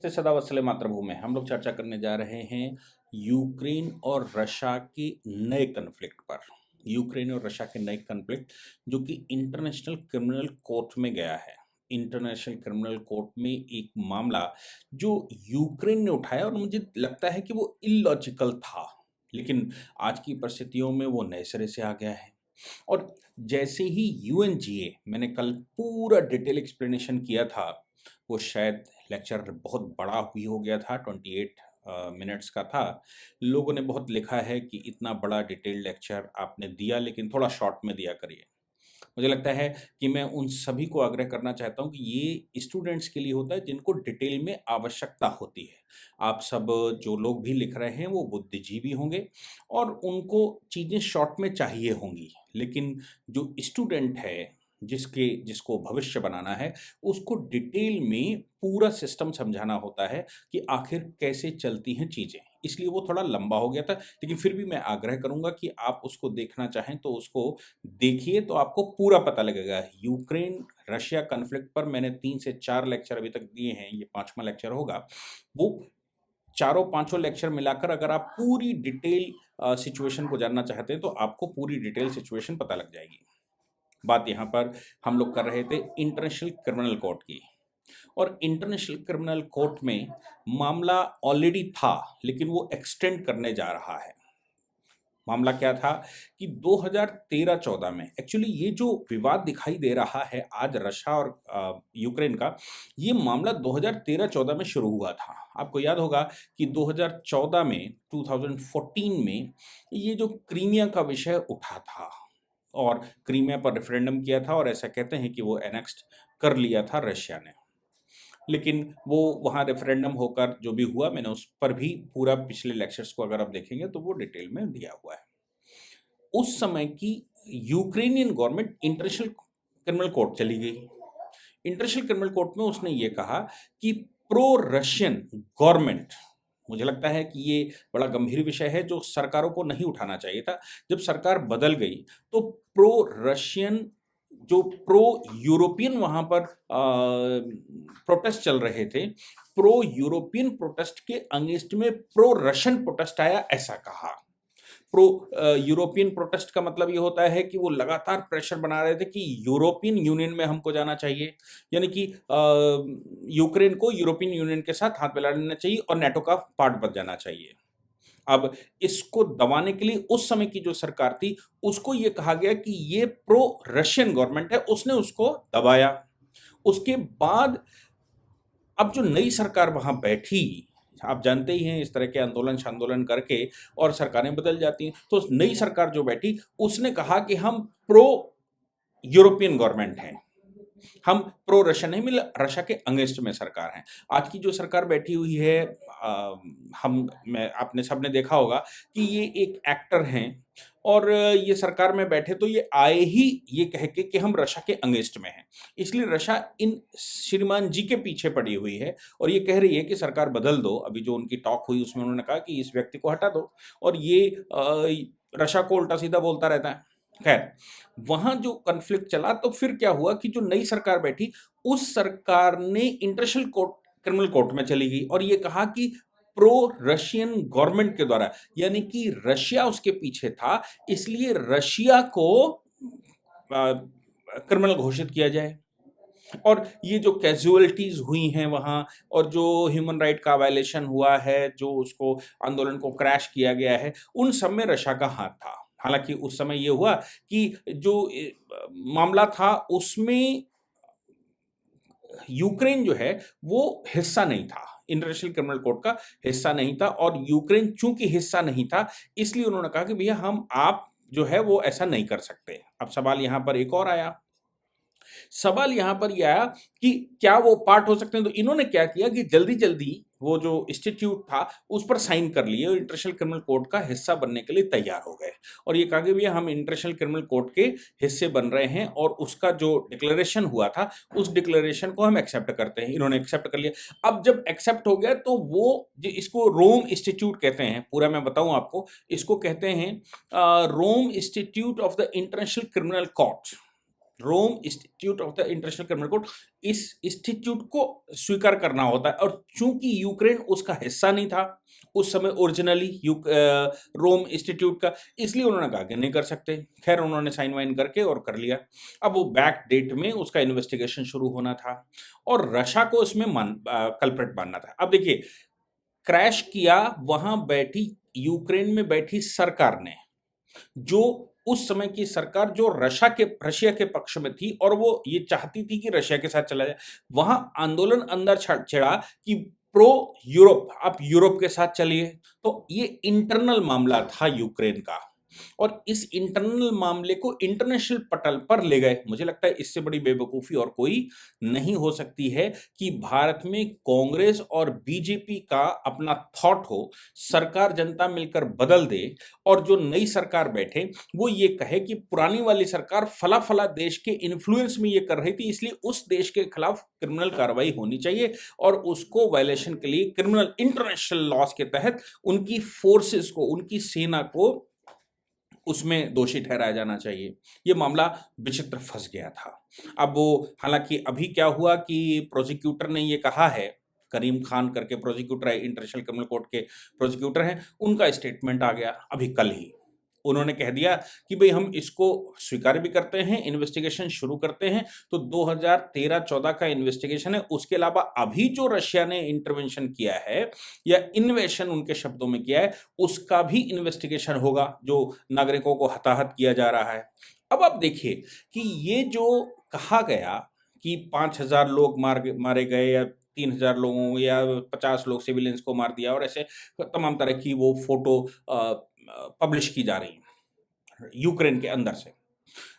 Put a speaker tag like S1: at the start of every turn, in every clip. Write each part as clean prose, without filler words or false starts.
S1: से सदा वत्सले मातृभूमि हम लोग चर्चा करने जा रहे हैं यूक्रेन और रशिया के नए कन्फ्लिक्ट पर। यूक्रेन और रशिया के नए कन्फ्लिक्ट जो कि इंटरनेशनल क्रिमिनल कोर्ट में गया है। इंटरनेशनल क्रिमिनल कोर्ट में एक मामला जो यूक्रेन ने उठाया और मुझे लगता है कि वो इलॉजिकल था, लेकिन आज की परिस्थितियों में वो नए सिरे से आ गया है। और जैसे ही यूएनजीए मैंने कल पूरा डिटेल एक्सप्लेनेशन किया था, वो शायद लेक्चर बहुत बड़ा भी हो गया था, 28 मिनट्स का था। लोगों ने बहुत लिखा है कि इतना बड़ा डिटेल लेक्चर आपने दिया लेकिन थोड़ा शॉर्ट में दिया करिए। मुझे लगता है कि मैं उन सभी को आग्रह करना चाहता हूँ कि ये स्टूडेंट्स के लिए होता है जिनको डिटेल में आवश्यकता होती है। आप सब जो लोग भी लिख रहे हैं वो बुद्धिजीवी होंगे और उनको चीज़ें शॉर्ट में चाहिए होंगी। लेकिन जो स्टूडेंट है जिसको भविष्य बनाना है, उसको डिटेल में पूरा सिस्टम समझाना होता है कि आखिर कैसे चलती हैं चीज़ें। इसलिए वो थोड़ा लंबा हो गया था, लेकिन फिर भी मैं आग्रह करूँगा कि आप उसको देखना चाहें तो उसको देखिए, तो आपको पूरा पता लगेगा। यूक्रेन रशिया कॉन्फ्लिक्ट पर मैंने 3 से 4 लेक्चर अभी तक दिए हैं, ये 5वां लेक्चर होगा। वो चारों पाँचों लेक्चर मिलाकर अगर आप पूरी डिटेल सिचुएशन को जानना चाहते हैं, तो आपको पूरी डिटेल सिचुएशन पता लग जाएगी। बात यहाँ पर हम लोग कर रहे थे इंटरनेशनल क्रिमिनल कोर्ट की, और इंटरनेशनल क्रिमिनल कोर्ट में मामला ऑलरेडी था, लेकिन वो एक्सटेंड करने जा रहा है। मामला क्या था कि 2013-14 में एक्चुअली ये जो विवाद दिखाई दे रहा है आज रशिया और यूक्रेन का, ये मामला 2013-14 में शुरू हुआ था। आपको याद होगा कि 2014 में 2014 में ये जो क्रीमिया का विषय उठा था और क्रीमिया पर रेफरेंडम किया था और ऐसा कहते हैं कि वो एनेक्स्ड कर लिया था रशिया ने। लेकिन वो वहाँ रेफरेंडम होकर जो भी हुआ, मैंने उस पर भी पूरा पिछले लेक्चर्स को अगर आप देखेंगे तो वो डिटेल में दिया हुआ है। उस समय की Ukrainian government international criminal court चली गई। इंटरनेशनल क्रिमिनल कोर्ट में उसने ये कहा कि प्रो रशियन गवर्नमेंट, मुझे लगता है कि ये बड़ा गंभीर विषय है जो सरकारों को नहीं उठाना चाहिए था। जब सरकार बदल गई तो प्रो रशियन जो प्रो यूरोपियन वहाँ पर प्रोटेस्ट चल रहे थे, प्रो यूरोपियन प्रोटेस्ट के अगेंस्ट में प्रो रशियन प्रोटेस्ट आया, ऐसा कहा। प्रो यूरोपियन प्रोटेस्ट का मतलब ये होता है कि वो लगातार प्रेशर बना रहे थे कि यूरोपियन यूनियन में हमको जाना चाहिए, यानी कि यूक्रेन को यूरोपियन यूनियन के साथ हाथ मिला लेना चाहिए और नाटो का पार्ट बन जाना चाहिए। अब इसको दबाने के लिए उस समय की जो सरकार थी, उसको ये कहा गया कि ये प्रो रशियन गवर्नमेंट है, उसने उसको दबाया। उसके बाद अब जो नई सरकार वहाँ बैठी, आप जानते ही हैं इस तरह के आंदोलन-शांदोलन करके और सरकारें बदल जाती हैं। तो नई सरकार जो बैठी, उसने कहा कि हम प्रो यूरोपियन गवर्नमेंट हैं। हम प्रो रशियन नहीं, मतलब रशिया के अगेंस्ट में सरकार हैं। आज की जो सरकार बैठी हुई है, आपने सबने देखा होगा कि ये एक एक्टर हैं और ये सरकार में बैठे तो ये आए ही ये कह के कि हम रशिया के अगेंस्ट में हैं। इसलिए रशिया इन श्रीमान जी के पीछे पड़ी हुई है और ये कह रही है कि सरकार बदल दो। अभी जो उनकी टॉक हुई उसमें उन्होंने कहा कि इस व्यक्ति को हटा दो, और ये रशिया को उल्टा-सीधा बोलता रहता है। खैर, वहाँ जो कॉन्फ्लिक्ट चला तो फिर क्या हुआ कि जो नई सरकार बैठी, उस सरकार ने इंटरनेशनल कोर्ट क्रिमिनल कोर्ट में चली गई और ये कहा कि प्रो रशियन गवर्नमेंट के द्वारा, यानी कि रशिया उसके पीछे था, इसलिए रशिया को क्रिमिनल घोषित किया जाए। और ये जो कैज़ुअल्टीज़ हुई हैं वहाँ और जो ह्यूमन राइट का वायलेशन हुआ है, जो उसको आंदोलन को क्रैश किया गया है, उन सब में रशिया का हाथ था। हालाँकि उस समय ये हुआ कि जो मामला था उसमें यूक्रेन जो है वो हिस्सा नहीं था, इंटरनेशनल क्रिमिनल कोर्ट का हिस्सा नहीं था, और यूक्रेन चूँकि हिस्सा नहीं था, इसलिए उन्होंने कहा कि भैया आप जो है वो ऐसा नहीं कर सकते। अब सवाल यहाँ पर एक और आया। सवाल यहाँ पर ये आया कि क्या वो पार्ट हो सकते हैं? तो इन्होंने क्या किया कि जल्दी-जल्दी वो जो इंस्टीट्यूट था, उस पर साइन कर लिए और इंटरनेशनल क्रिमिनल कोर्ट का हिस्सा बनने के लिए तैयार हो गए। और ये कहा कि भैया हम इंटरनेशनल क्रिमिनल कोर्ट के हिस्से बन रहे हैं और उसका जो डिक्लेरेशन हुआ था, उस डिक्लेरेशन को हम एक्सेप्ट करते हैं। इन्होंने एक्सेप्ट कर लिया। अब जब एक्सेप्ट हो गया तो वो इसको रोम इंस्टीट्यूट कहते हैं, पूरा मैं बताऊँ आपको, इसको कहते हैं Rome institute of the international criminal court. Rome institute of the international criminal court, इस इंस्टीट्यूट को स्वीकार करना होता है। और चूंकि यूक्रेन उसका हिस्सा नहीं था उस समय ओरिजिनली रोम इंस्टीट्यूट का, इसलिए उन्होंने कहा कि नहीं कर सकते। खैर उन्होंने साइन वाइन करके और कर लिया। अब वो बैक डेट में उसका इन्वेस्टिगेशन शुरू होना था और रशिया को इसमें कल्प्रिट मानना था। अब देखिए, क्रैश किया वहां बैठी यूक्रेन में बैठी सरकार ने, जो उस समय की सरकार जो रशिया के पक्ष में थी और वो ये चाहती थी कि रशिया के साथ चला जाए। वहां आंदोलन अंदर छिड़ा कि प्रो यूरोप, आप यूरोप के साथ चलिए। तो ये इंटरनल मामला था यूक्रेन का और इस इंटरनल मामले को इंटरनेशनल पटल पर ले गए। मुझे लगता है इससे बड़ी बेवकूफी और कोई नहीं हो सकती है कि भारत में कांग्रेस और बीजेपी का अपना थॉट हो, सरकार जनता मिलकर बदल दे और जो नई सरकार बैठे वो ये कहे कि पुरानी वाली सरकार फला फला देश के इन्फ्लुएंस में ये कर रही थी, इसलिए उस देश के खिलाफ क्रिमिनल कार्रवाई होनी चाहिए और उसको वायलेशन के लिए क्रिमिनल इंटरनेशनल लॉज के तहत उनकी फोर्सेस को, उनकी सेना को उसमें दोषी ठहराया जाना चाहिए। ये मामला विचित्र फंस गया था। अब वो, हालांकि अभी क्या हुआ कि प्रोसिक्यूटर ने ये कहा है, करीम खान करके प्रोसिक्यूटर है, इंटरनेशनल क्रिमिनल कोर्ट के प्रोसिक्यूटर हैं, उनका स्टेटमेंट आ गया अभी कल ही। उन्होंने कह दिया कि भाई हम इसको स्वीकार भी करते हैं, इन्वेस्टिगेशन शुरू करते हैं। तो 2013-14 का इन्वेस्टिगेशन है, उसके अलावा अभी जो रशिया ने इंटरवेंशन किया है या इन्वेशन उनके शब्दों में किया है, उसका भी इन्वेस्टिगेशन होगा, जो नागरिकों को हताहत किया जा रहा है। अब आप देखिए कि ये जो कहा गया कि 5,000 लोग मारे गए या 3,000 लोगों या 50 लोग सिविलियंस को मार दिया और ऐसे तमाम तरह की वो फोटो पब्लिश की जा रही है यूक्रेन के अंदर से।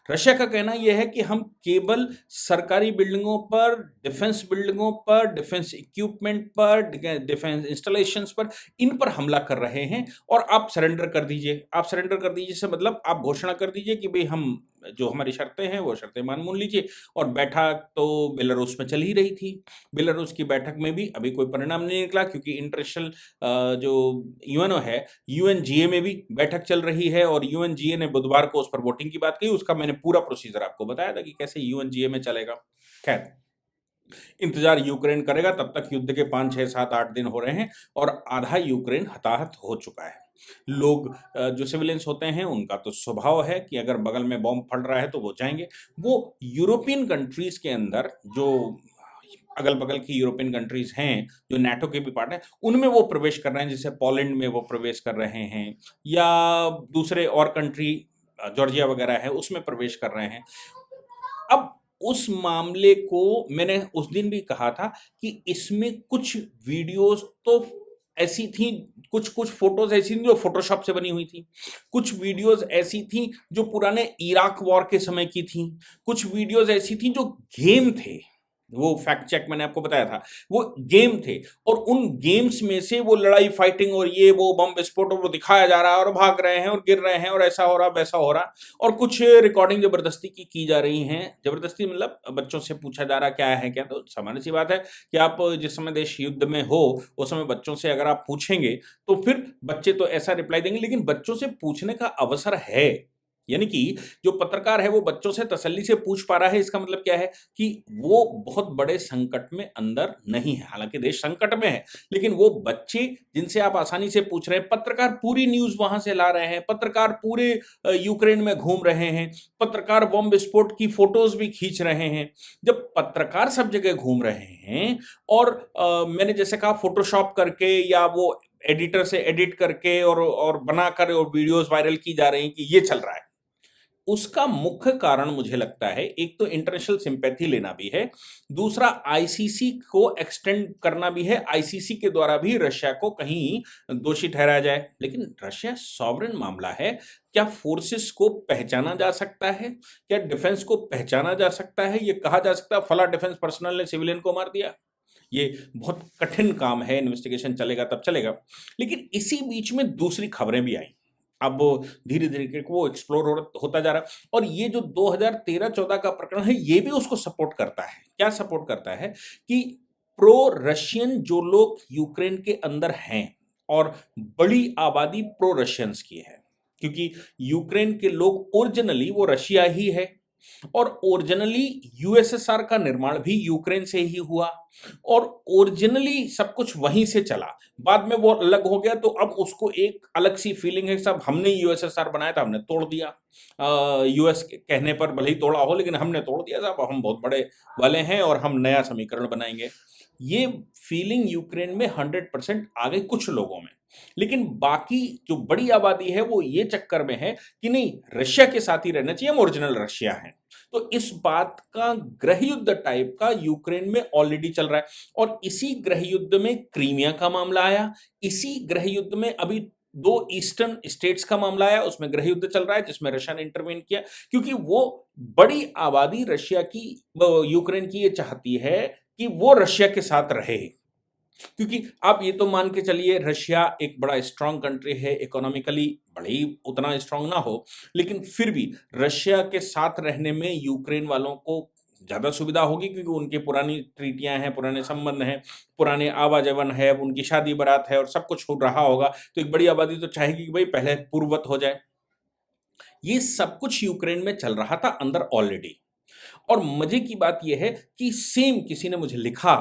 S1: रशिया का कहना यह है कि हम केवल सरकारी बिल्डिंगों पर, डिफेंस बिल्डिंगों पर, डिफेंस इक्विपमेंट पर, डिफेंस इंस्टॉलेशंस पर, इन पर हमला कर रहे हैं और आप सरेंडर कर दीजिए। आप सरेंडर कर दीजिए से मतलब आप घोषणा कर दीजिए कि भाई हम जो हमारी शर्तें हैं वो शर्तें मान लीजिए। और बैठक तो बेलारूस में चल ही रही थी। बेलारूस की बैठक में भी अभी कोई परिणाम नहीं निकला क्योंकि इंटरनेशनल जो यूएनओ है, यूएनजीए में भी बैठक चल रही है और यूएनजीए ने बुधवार को उस पर वोटिंग की बात कही। उसका मैंने पूरा प्रोसीजर आपको बताया था कि कैसे यूएनजीए में चलेगा। खैर, इंतजार यूक्रेन करेगा, तब तक युद्ध के 5, 6, 7, 8 दिन हो रहे हैं और आधा यूक्रेन हताहत हो चुका है। लोग जो सिविलियंस होते हैं उनका तो स्वभाव है कि अगर बगल में बॉम्ब फट रहा है तो वो जाएंगे। वो यूरोपियन कंट्रीज के अंदर, जो अगल बगल की यूरोपियन कंट्रीज हैं जो नाटो के भी पार्ट हैं, उनमें वो प्रवेश कर रहे हैं। जैसे पोलैंड में वो प्रवेश कर रहे हैं या दूसरे और कंट्री जॉर्जिया वगैरह है उसमें प्रवेश कर रहे हैं। अब उस मामले को मैंने उस दिन भी कहा था कि इसमें कुछ वीडियोस तो ऐसी थी, कुछ कुछ फोटोज ऐसी थी जो फोटोशॉप से बनी हुई थी, कुछ वीडियोस ऐसी थी जो पुराने इराक वॉर के समय की थी, कुछ वीडियोस ऐसी थी जो गेम थे। वो फैक्ट चेक मैंने आपको बताया था, वो गेम थे और उन गेम्स में से वो लड़ाई, फाइटिंग और ये वो बम विस्फोट वो दिखाया जा रहा है और भाग रहे हैं और गिर रहे हैं और ऐसा हो रहा वैसा हो रहा। और कुछ रिकॉर्डिंग जबरदस्ती की जा रही हैं। जबरदस्ती मतलब बच्चों से पूछा जा रहा क्या है क्या, तो सामान्य सी बात है कि आप जिस समय देश युद्ध में हो उस समय बच्चों से अगर आप पूछेंगे तो फिर बच्चे तो ऐसा रिप्लाई देंगे, लेकिन बच्चों से पूछने का अवसर है। यानी कि जो पत्रकार है वो बच्चों से तसल्ली से पूछ पा रहा है, इसका मतलब क्या है कि वो बहुत बड़े संकट में अंदर नहीं है। हालांकि देश संकट में है, लेकिन वो बच्चे जिनसे आप आसानी से पूछ रहे हैं, पत्रकार पूरी न्यूज वहां से ला रहे हैं, पत्रकार पूरे यूक्रेन में घूम रहे हैं, पत्रकार बम विस्फोट की फोटोज भी खींच रहे हैं। जब पत्रकार सब जगह घूम रहे हैं और मैंने जैसे कहा फोटोशॉप करके या वो एडिटर से एडिट करके और बनाकर और वीडियोस वायरल की जा रही हैं कि ये चल रहा है, उसका मुख्य कारण मुझे लगता है एक तो इंटरनेशनल सिंपैथी लेना भी है, दूसरा आईसीसी को एक्सटेंड करना भी है। आईसीसी के द्वारा भी रशिया को कहीं दोषी ठहराया जाए। लेकिन रशिया सॉवरेन मामला है, क्या फोर्सेस को पहचाना जा सकता है, क्या डिफेंस को पहचाना जा सकता है, ये कहा जा सकता है फला डिफेंस पर्सनल ने सिविलियन को मार दिया? ये बहुत कठिन काम है, इन्वेस्टिगेशन चलेगा तब चलेगा। लेकिन इसी बीच में दूसरी खबरें भी आई। अब धीरे धीरे वो एक्सप्लोर होता जा रहा है और ये जो 2013-14 का प्रकरण है ये भी उसको सपोर्ट करता है। क्या सपोर्ट करता है कि प्रो रशियन जो लोग यूक्रेन के अंदर हैं और बड़ी आबादी प्रो रशियंस की है, क्योंकि यूक्रेन के लोग ओरिजिनली वो रशिया ही है और ओरिजिनली यूएसएसआर का निर्माण भी यूक्रेन से ही हुआ और ओरिजिनली सब कुछ वहीं से चला। बाद में वो अलग हो गया तो अब उसको एक अलग सी फीलिंग है, सब हमने यूएसएसआर बनाया था, हमने तोड़ दिया। यूएस के कहने पर भले ही तोड़ा हो, लेकिन हमने तोड़ दिया साहब, हम बहुत बड़े वाले हैं और हम नया समीकरण बनाएंगे। ये फीलिंग यूक्रेन में 100% आ गई कुछ लोगों में, लेकिन बाकी जो बड़ी आबादी है वो ये चक्कर में है कि नहीं, रशिया के साथ ही रहना चाहिए, हम ओरिजिनल रशिया हैं। तो इस बात का गृह युद्ध टाइप का यूक्रेन में ऑलरेडी चल रहा है और इसी गृह युद्ध में क्रीमिया का मामला आया, इसी गृह युद्ध में अभी दो ईस्टर्न स्टेट्स का मामला आया, उसमें गृह युद्ध चल रहा है जिसमें रशिया ने इंटरवेन किया, क्योंकि वो बड़ी आबादी रशिया की, यूक्रेन की ये चाहती है कि वो रशिया के साथ रहे। क्योंकि आप ये तो मान के चलिए रशिया एक बड़ा स्ट्रांग कंट्री है, इकोनॉमिकली भले ही उतना स्ट्रांग ना हो, लेकिन फिर भी रशिया के साथ रहने में यूक्रेन वालों को ज़्यादा सुविधा होगी, क्योंकि उनकी पुरानी ट्रीटियां हैं, पुराने संबंध हैं, पुराने आवाजवन है, उनकी शादी बारात है और सब कुछ हो रहा होगा, तो एक बड़ी आबादी तो चाहेगी कि भाई पहले पूर्ववत हो जाए। ये सब कुछ यूक्रेन में चल रहा था अंदर ऑलरेडी। और मजे की बात यह है कि सेम किसी ने मुझे लिखा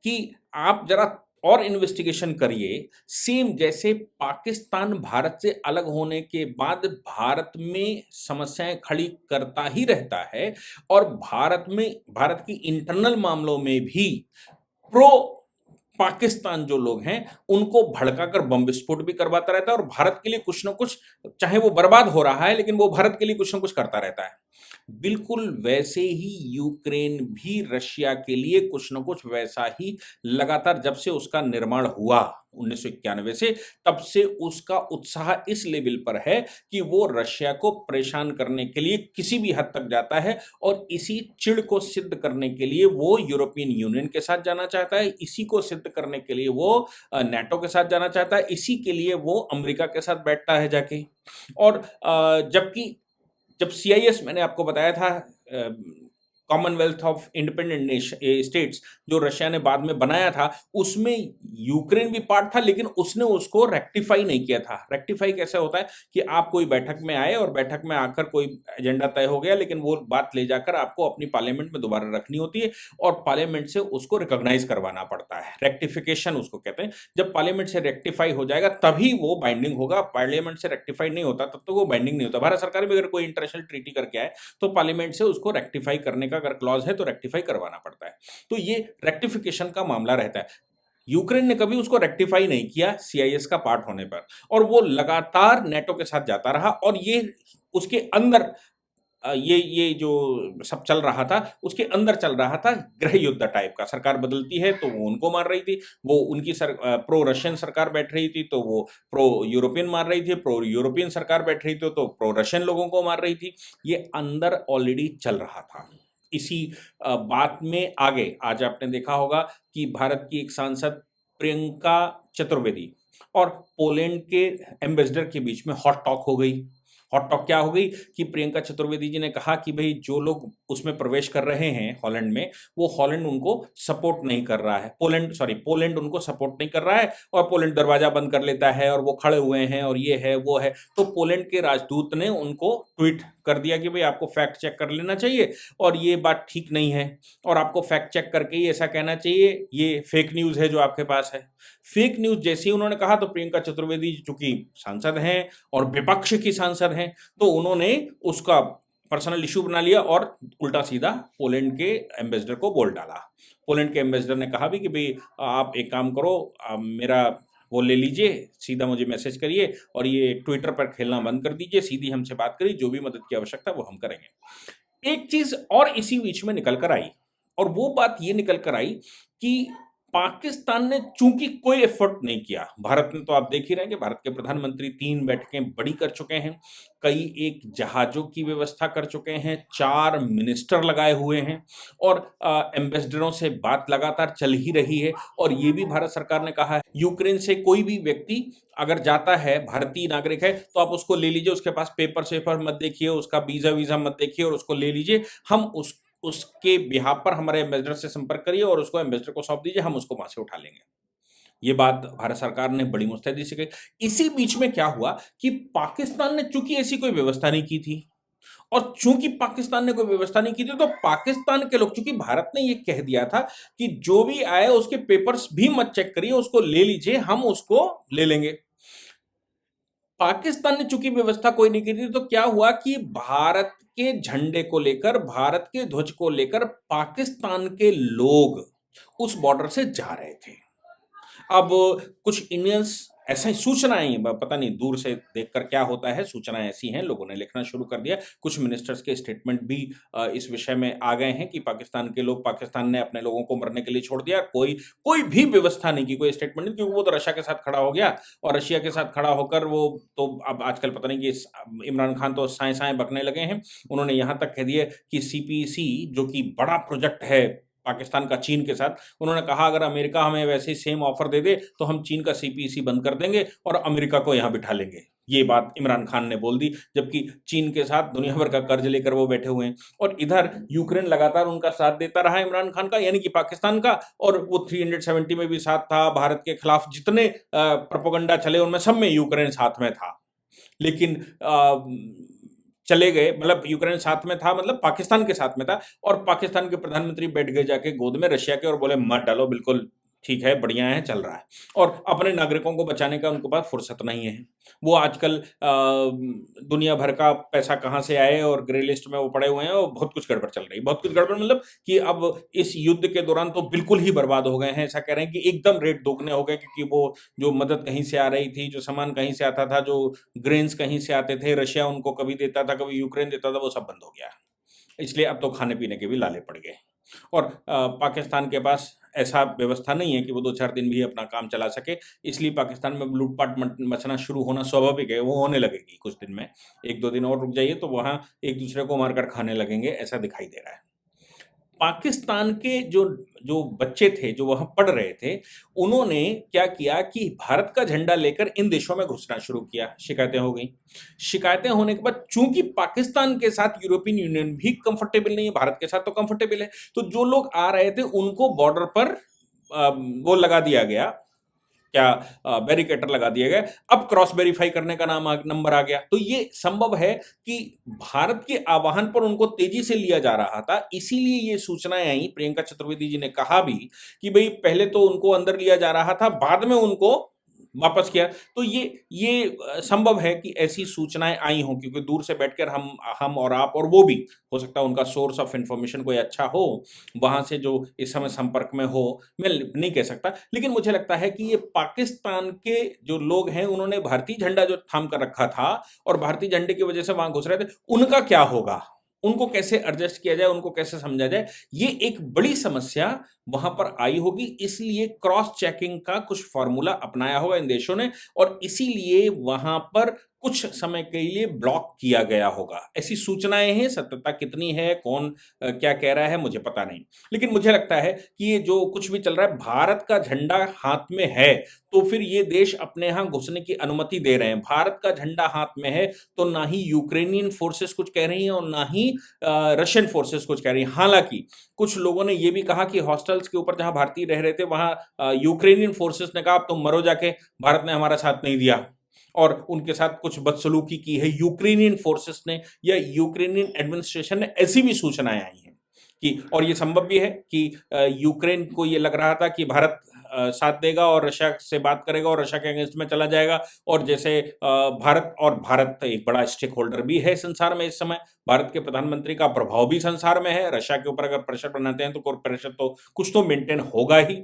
S1: कि आप जरा और इन्वेस्टिगेशन करिए, सेम जैसे पाकिस्तान भारत से अलग होने के बाद भारत में समस्याएं खड़ी करता ही रहता है और भारत की इंटरनल मामलों में भी प्रो पाकिस्तान जो लोग हैं उनको भड़काकर बम विस्फोट भी करवाता रहता है और भारत के लिए कुछ ना कुछ, चाहे वो बर्बाद हो रहा है लेकिन वो भारत के लिए कुछ ना कुछ करता रहता है। बिल्कुल वैसे ही यूक्रेन भी रशिया के लिए कुछ न कुछ वैसा ही लगातार, जब से उसका निर्माण हुआ 1991 से, तब से उसका उत्साह इस लेवल पर है कि वो रशिया को परेशान करने के लिए किसी भी हद तक जाता है और इसी चिढ़ को सिद्ध करने के लिए वो यूरोपियन यूनियन के साथ जाना चाहता है, इसी को सिद्ध करने के लिए वो नाटो के साथ जाना चाहता है, इसी के लिए वो अमेरिका के साथ बैठता है जाके। और जबकि जब सीआईएस मैंने आपको बताया था, कॉमनवेल्थ ऑफ इंडिपेंडेंट स्टेट्स, जो रशिया ने बाद में बनाया था, उसमें यूक्रेन भी पार्ट था, लेकिन उसने उसको रेक्टिफाई नहीं किया था। रेक्टिफाई कैसे होता है कि आप कोई बैठक में आए और बैठक में आकर कोई एजेंडा तय हो गया, लेकिन वो बात ले जाकर आपको अपनी पार्लियामेंट में दोबारा रखनी होती है और पार्लियामेंट से उसको रिकॉग्नाइज करवाना पड़ता है। रेक्टिफिकेशन उसको कहते हैं। जब पार्लियामेंट से रेक्टिफाई हो जाएगा तभी वो बाइंडिंग होगा, पार्लियामेंट से रेक्टिफाई नहीं होता तब तक वो बाइंडिंग नहीं होता। भारत सरकार भी अगर कोई इंटरनेशनल ट्रीटी करके आए तो पार्लियामेंट से उसको रेक्टिफाई करने का अगर क्लॉज है तो रेक्टिफाई करवाना पड़ता है। तो ये रेक्टिफिकेशन का मामला रहता है। यूक्रेन ने कभी उसको रेक्टिफाई नहीं किया सीआईएस का पार्ट होने पर और वो लगातार नेटो के साथ जाता रहा और ये उसके अंदर ये जो सब चल रहा था उसके अंदर चल रहा था गृह युद्ध टाइप का। सरकार बदलती है तो वो उनको मार रही थी, वो उनकी प्रो रशियन सरकार बैठ रही थी तो वो प्रो यूरोपियन मार रही थी, प्रो यूरोपियन सरकार बैठ रही थी तो प्रो रशियन लोगों को मार रही थी। ये अंदर ऑलरेडी चल रहा था। इसी बात में आगे आज आपने देखा होगा कि भारत की एक सांसद प्रियंका चतुर्वेदी और पोलैंड के एम्बेसडर के बीच में हॉट टॉक हो गई। हॉट टॉक क्या हो गई कि प्रियंका चतुर्वेदी जी ने कहा कि भाई जो लोग उसमें प्रवेश कर रहे हैं हॉलैंड में, वो हॉलैंड उनको सपोर्ट नहीं कर रहा है, पोलैंड उनको सपोर्ट नहीं कर रहा है और पोलैंड दरवाजा बंद कर लेता है और वो खड़े हुए हैं और ये है वो है। तो पोलैंड के राजदूत ने उनको ट्वीट कर दिया कि भाई आपको फैक्ट चेक कर लेना चाहिए और ये बात ठीक नहीं है और आपको फैक्ट चेक करके ही ऐसा कहना चाहिए, ये फेक न्यूज़ है जो आपके पास है। फेक न्यूज़ जैसे ही उन्होंने कहा तो प्रियंका चतुर्वेदी चूंकि सांसद हैं और विपक्ष की सांसद हैं तो उन्होंने उसका पर्सनल इशू बना लिया और उल्टा सीधा पोलैंड के एम्बेसडर को बोल डाला। पोलैंड के एम्बेसडर ने कहा भी कि भाई आप एक काम करो, मेरा वो ले लीजिए, सीधा मुझे मैसेज करिए और ये ट्विटर पर खेलना बंद कर दीजिए, सीधी हमसे बात करिए, जो भी मदद की आवश्यकता वो हम करेंगे। एक चीज और इसी बीच में निकल कर आई और वो बात ये निकल कर आई कि पाकिस्तान ने चूंकि कोई एफर्ट नहीं किया, भारत ने तो आप देख ही रहे हैं कि भारत के प्रधानमंत्री 3 बैठकें बड़ी कर चुके हैं, कई एक जहाजों की व्यवस्था कर चुके हैं, 4 मिनिस्टर लगाए हुए हैं और एम्बेसडरों से बात लगातार चल ही रही है। और ये भी भारत सरकार ने कहा है यूक्रेन से कोई भी व्यक्ति अगर जाता है, भारतीय नागरिक है, तो आप उसको ले लीजिए, उसके पास पेपर सेपर मत देखिए, उसका वीजा मत देखिए और उसको ले लीजिए, हम उसके बिहाफ पर हमारे एम्बेसडर से संपर्क करिए और उसको एम्बेसडर को सौंप दीजिए, हम उसको वहां से उठा लेंगे। ये बात भारत सरकार ने बड़ी मुस्तैदी से कही। इसी बीच में क्या हुआ कि पाकिस्तान ने चूंकि ऐसी कोई व्यवस्था नहीं की थी और चूंकि पाकिस्तान ने कोई व्यवस्था नहीं की थी, तो पाकिस्तान के लोग, चूंकि भारत ने ये कह दिया था कि जो भी आए उसके पेपर्स भी मत चेक करिए, उसको ले लीजिए, हम उसको ले लेंगे। पाकिस्तान ने चूंकि व्यवस्था कोई नहीं की थी, तो क्या हुआ कि भारत के झंडे को लेकर, भारत के ध्वज को लेकर पाकिस्तान के लोग उस बॉर्डर से जा रहे थे। अब कुछ इंडियंस, ऐसा ही सूचनाएं, पता नहीं दूर से देखकर क्या होता है, सूचनाएं ऐसी हैं, लोगों ने लिखना शुरू कर दिया। कुछ मिनिस्टर्स के स्टेटमेंट भी इस विषय में आ गए हैं कि पाकिस्तान के लोग, पाकिस्तान ने अपने लोगों को मरने के लिए छोड़ दिया, कोई कोई भी व्यवस्था नहीं की, कोई स्टेटमेंट नहीं, क्योंकि वो तो रशिया के साथ खड़ा हो गया, और रशिया के साथ खड़ा होकर वो तो अब आजकल पता नहीं कि इमरान खान तो साए साए बकने लगे हैं। उन्होंने यहां तक कह दिया कि सीपीसी, जो कि बड़ा प्रोजेक्ट है पाकिस्तान का चीन के साथ, उन्होंने कहा अगर अमेरिका हमें वैसे ही सेम ऑफर दे दे तो हम चीन का सीपीसी बंद कर देंगे और अमेरिका को यहां बिठा लेंगे। ये बात इमरान खान ने बोल दी, जबकि चीन के साथ दुनिया भर का कर्ज लेकर वो बैठे हुए हैं, और इधर यूक्रेन लगातार उनका साथ देता रहा इमरान खान का, यानी कि पाकिस्तान का, और वो 370 में भी साथ था, भारत के खिलाफ जितने प्रोपेगेंडा चले उनमें सब में यूक्रेन साथ में था। लेकिन चले गए, मतलब यूक्रेन साथ में था, मतलब पाकिस्तान के साथ में था, और पाकिस्तान के प्रधानमंत्री बैठ गए जाके गोद में रशिया के और बोले मत डालो, बिल्कुल ठीक है, बढ़िया है, चल रहा है, और अपने नागरिकों को बचाने का उनके पास फुर्सत नहीं है। वो आजकल दुनिया भर का पैसा कहाँ से आए और ग्रे लिस्ट में वो पड़े हुए हैं, और बहुत कुछ गड़बड़ चल रही है, बहुत कुछ गड़बड़, मतलब कि अब इस युद्ध के दौरान तो बिल्कुल ही बर्बाद हो गए हैं। ऐसा कह रहे हैं कि एकदम रेट दोगुने हो गए, क्योंकि वो जो मदद कहीं से आ रही थी, जो सामान कहीं से आता था, जो ग्रेन्स कहीं से आते थे, रशिया उनको कभी देता था, कभी यूक्रेन देता था, वो सब बंद हो गया। इसलिए अब तो खाने पीने के भी लाले पड़ गए, और पाकिस्तान के पास ऐसा व्यवस्था नहीं है कि वो 2-4 दिन भी अपना काम चला सके, इसलिए पाकिस्तान में लूटपाट मचना शुरू होना स्वाभाविक है, वो होने लगेगी कुछ दिन में। 1-2 दिन और रुक जाइए तो वहाँ एक दूसरे को मारकर खाने लगेंगे, ऐसा दिखाई दे रहा है। पाकिस्तान के जो जो बच्चे थे, जो वहाँ पढ़ रहे थे, उन्होंने क्या किया कि भारत का झंडा लेकर इन देशों में घुसना शुरू किया, शिकायतें हो गईं। शिकायतें होने के बाद चूँकि पाकिस्तान के साथ यूरोपियन यूनियन भी कंफर्टेबल नहीं है, भारत के साथ तो कंफर्टेबल है, तो जो लोग आ रहे थे उनको बॉर्डर पर वो लगा दिया गया, क्या बैरिकेटर लगा दिया गया। अब क्रॉस वेरीफाई करने का नंबर आ गया, तो ये संभव है कि भारत के आह्वान पर उनको तेजी से लिया जा रहा था, इसीलिए ये सूचनाएं आई। प्रियंका चतुर्वेदी जी ने कहा भी कि भाई पहले तो उनको अंदर लिया जा रहा था, बाद में उनको वापस किया। तो ये संभव है कि ऐसी सूचनाएं आई हों, क्योंकि दूर से बैठकर हम और आप और वो भी, हो सकता है उनका सोर्स ऑफ इंफॉर्मेशन कोई अच्छा हो, वहां से जो इस समय संपर्क में हो, मैं नहीं कह सकता, लेकिन मुझे लगता है कि ये पाकिस्तान के जो लोग हैं, उन्होंने भारतीय झंडा जो थाम कर रखा था और भारतीय झंडे की वजह से वहां घुस रहे थे, उनका क्या होगा, उनको कैसे एडजस्ट किया जाए, उनको कैसे समझा जाए, ये एक बड़ी समस्या वहां पर आई होगी। इसलिए क्रॉस चेकिंग का कुछ फॉर्मूला अपनाया होगा इन देशों ने, और इसीलिए वहां पर कुछ समय के लिए ब्लॉक किया गया होगा। ऐसी सूचनाएं हैं, सत्यता कितनी है, कौन क्या कह रहा है, मुझे पता नहीं, लेकिन मुझे लगता है कि ये जो कुछ भी चल रहा है, भारत का झंडा हाथ में है तो फिर ये देश अपने यहां घुसने की अनुमति दे रहे हैं। भारत का झंडा हाथ में है तो ना ही यूक्रेनियन फोर्सेस कुछ कह रही हैं और ना ही रशियन फोर्सेस कुछ कह रही हैं। हालांकि कुछ लोगों ने यह भी कहा कि हॉस्टल्स के ऊपर जहां भारतीय रह रहे थे, वहां यूक्रेनियन फोर्सेस ने कहा अब तुम मरो जाके, भारत ने हमारा साथ नहीं दिया, और उनके साथ कुछ बदसलूकी की है यूक्रेनियन फोर्सेस ने या यूक्रेनियन एडमिनिस्ट्रेशन ने, ऐसी भी सूचनाएं आई हैं कि, और ये संभव भी है कि यूक्रेन को ये लग रहा था कि भारत साथ देगा और रशिया से बात करेगा और रशिया के अगेंस्ट में चला जाएगा, और जैसे भारत एक बड़ा स्टेक होल्डर भी है संसार में इस समय, भारत के प्रधानमंत्री का प्रभाव भी संसार में है, रशिया के ऊपर अगर प्रेशर बनाते हैं तो प्रेशर तो कुछ तो मेंटेन होगा ही,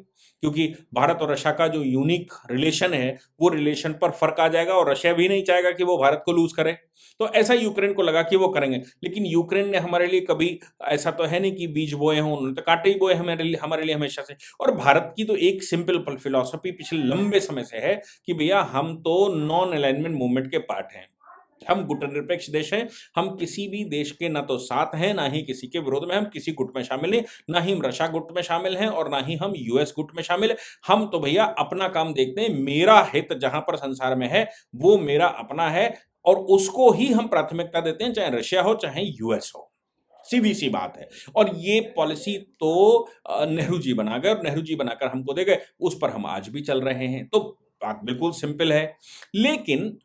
S1: क्योंकि भारत और रशिया का जो यूनिक रिलेशन है, वो रिलेशन पर फर्क आ जाएगा, और रशिया भी नहीं चाहेगा कि वो भारत को लूज करे। तो ऐसा यूक्रेन को लगा कि वो करेंगे, लेकिन यूक्रेन ने हमारे लिए कभी ऐसा तो है नहीं कि बीज बोए हों, उन्होंने तो कांटे ही बोए हमारे लिए हमेशा से। और भारत की तो एक सिंपल फिलॉसफी पिछले लंबे समय से है कि भैया हम तो नॉन अलाइनमेंट मूवमेंट के पार्ट हैं, हम गुटनिरपेक्ष देश हैं, हम किसी भी देश के ना तो साथ हैं ना ही किसी के विरोध में, हम किसी गुट में शामिल नहीं, ना ही हम रशिया गुट में शामिल हैं और ना ही हम यूएस गुट में शामिल हैं। हम तो भैया अपना काम देखते हैं, मेरा हित जहां पर संसार में है वो मेरा अपना है, और उसको ही हम प्राथमिकता देते हैं, चाहे रशिया हो चाहे यूएस हो। सीधी सी बात है, और ये पॉलिसी तो नेहरू जी बना गए और नेहरू जी बनाकर हमको दे गए, उस पर हम आज भी चल रहे हैं। तो बात बिल्कुल सिंपल है, लेकिन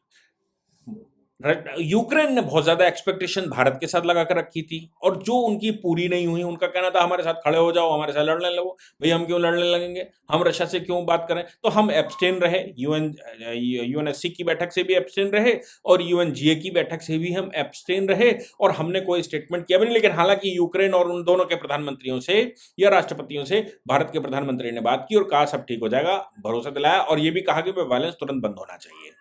S1: यूक्रेन ने बहुत ज्यादा एक्सपेक्टेशन भारत के साथ लगा कर रखी थी और जो उनकी पूरी नहीं हुई, उनका कहना था हमारे साथ खड़े हो जाओ, हमारे साथ लड़ने लगो। भाई हम क्यों लड़ने लगेंगे, हम रशिया से क्यों बात करें। तो हम एब्सटेन रहे, यूएनएससी की बैठक से भी एब्सटेन रहे और यूएनजीए की बैठक से भी हम एब्सटेन रहे और हमने कोई स्टेटमेंट किया भी नहीं। लेकिन हालांकि यूक्रेन और उन दोनों के प्रधानमंत्रियों से या राष्ट्रपतियों से भारत के प्रधानमंत्री ने बात की और कहा सब ठीक हो जाएगा, भरोसा दिलाया और ये भी कहा कि वायलेंस तुरंत बंद होना चाहिए,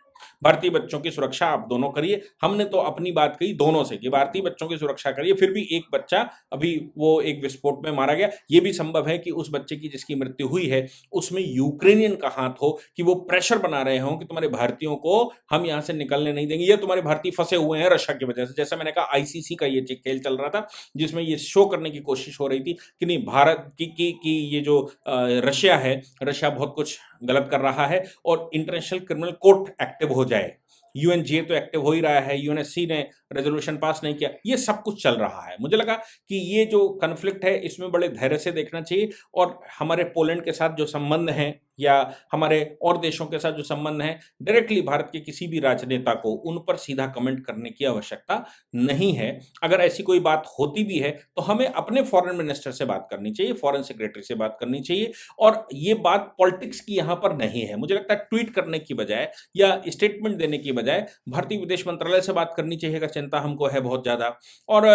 S1: भारतीय बच्चों की सुरक्षा आप दोनों करिए। हमने तो अपनी बात कही दोनों से कि भारतीय बच्चों की सुरक्षा करिए। फिर भी एक बच्चा अभी वो एक विस्फोट में मारा गया, ये भी संभव है कि उस बच्चे की जिसकी मृत्यु हुई है उसमें यूक्रेनियन का हाथ हो, कि वो प्रेशर बना रहे हों कि तुम्हारे भारतीयों को हम यहाँ से निकलने नहीं देंगे, ये तुम्हारे भारतीय फंसे हुए हैं रशिया की वजह से। जैसा मैंने कहा आईसीसी का ये खेल चल रहा था जिसमें ये शो करने की कोशिश हो रही थी कि नहीं भारत की ये जो रशिया है, रशिया बहुत कुछ गलत कर रहा है और इंटरनेशनल क्रिमिनल कोर्ट एक्टिव हो जाए। यूएनजीए तो एक्टिव हो ही रहा है, यूएनएससी ने रेजोल्यूशन पास नहीं किया, ये सब कुछ चल रहा है। मुझे लगा कि ये जो कन्फ्लिक्ट है इसमें बड़े धैर्य से देखना चाहिए और हमारे पोलैंड के साथ जो संबंध हैं या हमारे और देशों के साथ जो संबंध है, डायरेक्टली भारत के किसी भी राजनेता को उन पर सीधा कमेंट करने की आवश्यकता नहीं है। अगर ऐसी कोई बात होती भी है तो हमें अपने फॉरेन मिनिस्टर से बात करनी चाहिए, फॉरेन सेक्रेटरी से बात करनी चाहिए और ये बात पॉलिटिक्स की यहाँ पर नहीं है। मुझे लगता है ट्वीट करने की बजाय या स्टेटमेंट देने की बजाय भारतीय विदेश मंत्रालय से बात करनी चाहिए अगर चिंता हमको है बहुत ज़्यादा, और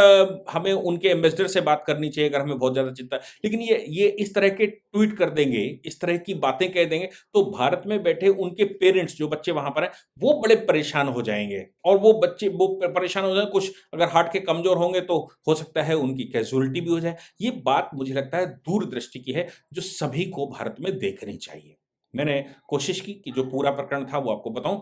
S1: हमें उनके एम्बेसडर से बात करनी चाहिए अगर हमें बहुत ज़्यादा चिंता है। लेकिन ये इस तरह के ट्वीट कर देंगे, इस तरह की बातें कह देंगे तो भारत में बैठे उनके पेरेंट्स जो बच्चे वहां पर हैं वो बड़े परेशान हो जाएंगे और वो बच्चे वो परेशान हो जाए, कुछ अगर हार्ट के कमजोर होंगे तो हो सकता है उनकी कैजुअलिटी भी हो जाए। ये बात मुझे लगता है दूरदृष्टि की है जो सभी को भारत में देखनी चाहिए। मैंने कोशिश की कि जो पूरा प्रकरण था वो आपको बताऊं।